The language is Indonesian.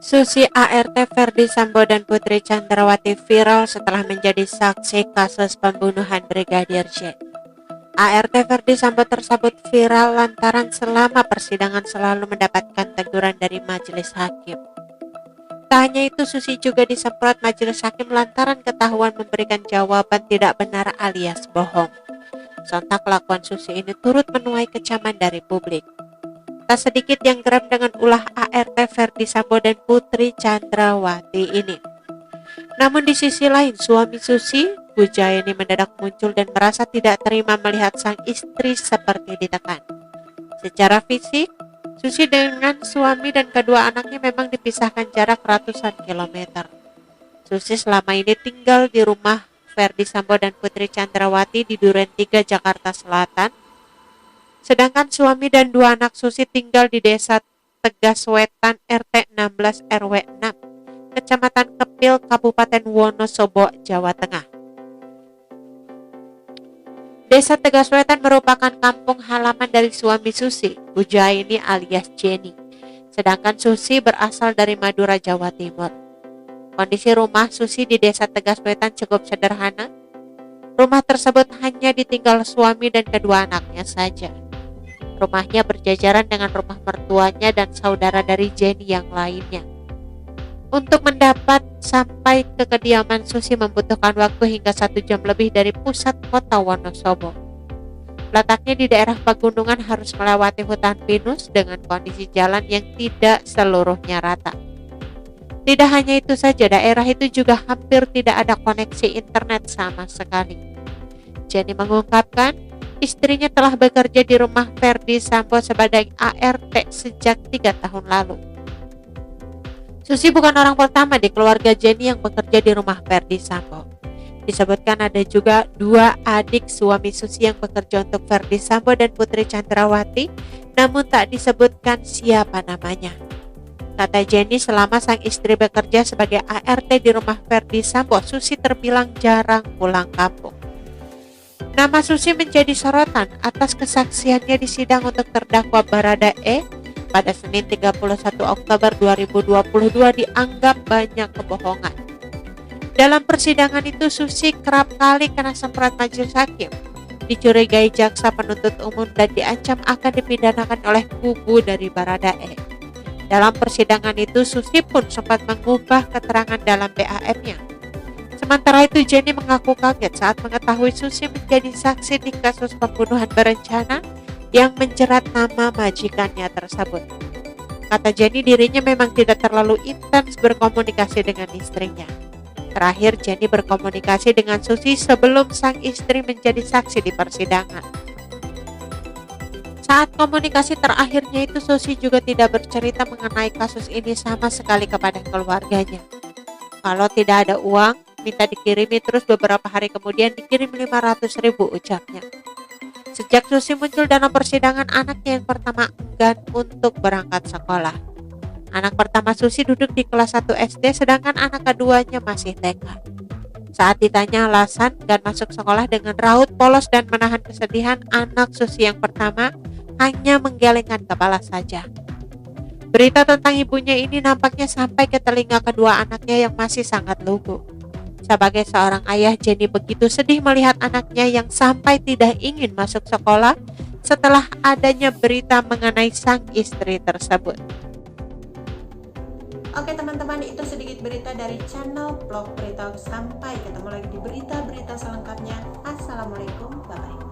Susi ART Ferdy Sambo dan Putri Chandrawati viral setelah menjadi saksi kasus pembunuhan Brigadir J. ART Ferdy Sambo tersebut viral lantaran selama persidangan selalu mendapatkan teguran dari majelis hakim. Tak hanya itu, Susi juga disemprot majelis hakim lantaran ketahuan memberikan jawaban tidak benar alias bohong. Sontak kelakuan Susi ini turut menuai kecaman dari publik. Tak sedikit yang geram dengan ulah ART Ferdy Sambo dan Putri Chandrawati ini. Namun di sisi lain, suami Susi, Bujayani, mendadak muncul dan merasa tidak terima melihat sang istri seperti ditekan. Secara fisik, Susi dengan suami dan kedua anaknya memang dipisahkan jarak ratusan kilometer. Susi selama ini tinggal di rumah Ferdy Sambo dan Putri Chandrawati di Duren 3, Jakarta Selatan. Sedangkan suami dan dua anak Susi tinggal di Desa Tegaswetan RT 16 RW 6, Kecamatan Kepil, Kabupaten Wonosobo, Jawa Tengah. Desa Tegaswetan merupakan kampung halaman dari suami Susi, Bujayani alias Jenny. Sedangkan Susi berasal dari Madura, Jawa Timur. Kondisi rumah Susi di Desa Tegaswetan cukup sederhana. Rumah tersebut hanya ditinggal suami dan kedua anaknya saja. Rumahnya berjajaran dengan rumah mertuanya dan saudara dari Jenny yang lainnya. Untuk mendapat sampai ke kediaman Susi membutuhkan waktu hingga 1 jam lebih dari pusat kota Wonosobo. Letaknya di daerah pegunungan, harus melewati hutan pinus dengan kondisi jalan yang tidak seluruhnya rata. Tidak hanya itu saja, daerah itu juga hampir tidak ada koneksi internet sama sekali. Jenny mengungkapkan, istrinya telah bekerja di rumah Ferdy Sambo sebagai ART sejak 3 tahun lalu. Susi bukan orang pertama di keluarga Jenny yang bekerja di rumah Ferdy Sambo. Disebutkan ada juga 2 adik suami Susi yang bekerja untuk Ferdy Sambo dan Putri Chandrawati, namun tak disebutkan siapa namanya. Kata Jenny, selama sang istri bekerja sebagai ART di rumah Ferdy Sambo, Susi terbilang jarang pulang kampung. Nama Susi menjadi sorotan atas kesaksiannya di sidang untuk terdakwa Baradae pada Senin 31 Oktober 2022 dianggap banyak kebohongan. Dalam persidangan itu, Susi kerap kali kena semprot majelis hakim, dicurigai jaksa penuntut umum dan diancam akan dipidanakan oleh kubu dari Baradae. Dalam persidangan itu, Susi pun sempat mengubah keterangan dalam BAM-nya. Sementara itu, Jenny mengaku kaget saat mengetahui Susi menjadi saksi di kasus pembunuhan berencana yang menjerat nama majikannya tersebut. Kata Jenny, dirinya memang tidak terlalu intens berkomunikasi dengan istrinya. Terakhir, Jenny berkomunikasi dengan Susi sebelum sang istri menjadi saksi di persidangan. Saat komunikasi terakhirnya itu, Susi juga tidak bercerita mengenai kasus ini sama sekali kepada keluarganya. Kalau tidak ada uang, minta dikirimi, terus beberapa hari kemudian dikirim 500.000, ucapnya. Sejak Susi muncul dalam persidangan, anaknya yang pertama enggan untuk berangkat sekolah. Anak pertama Susi duduk di kelas 1 SD, sedangkan anak keduanya masih TK. Saat ditanya alasan enggan masuk sekolah dengan raut polos dan menahan kesedihan, anak Susi yang pertama hanya menggelengkan kepala saja. Berita tentang ibunya ini nampaknya sampai ke telinga kedua anaknya yang masih sangat lugu. Sebagai seorang ayah, Jenny begitu sedih melihat anaknya yang sampai tidak ingin masuk sekolah setelah adanya berita mengenai sang istri tersebut. Oke teman-teman, itu sedikit berita dari channel Vlog Berita. Sampai ketemu lagi di berita-berita selengkapnya. Assalamualaikum, bye-bye.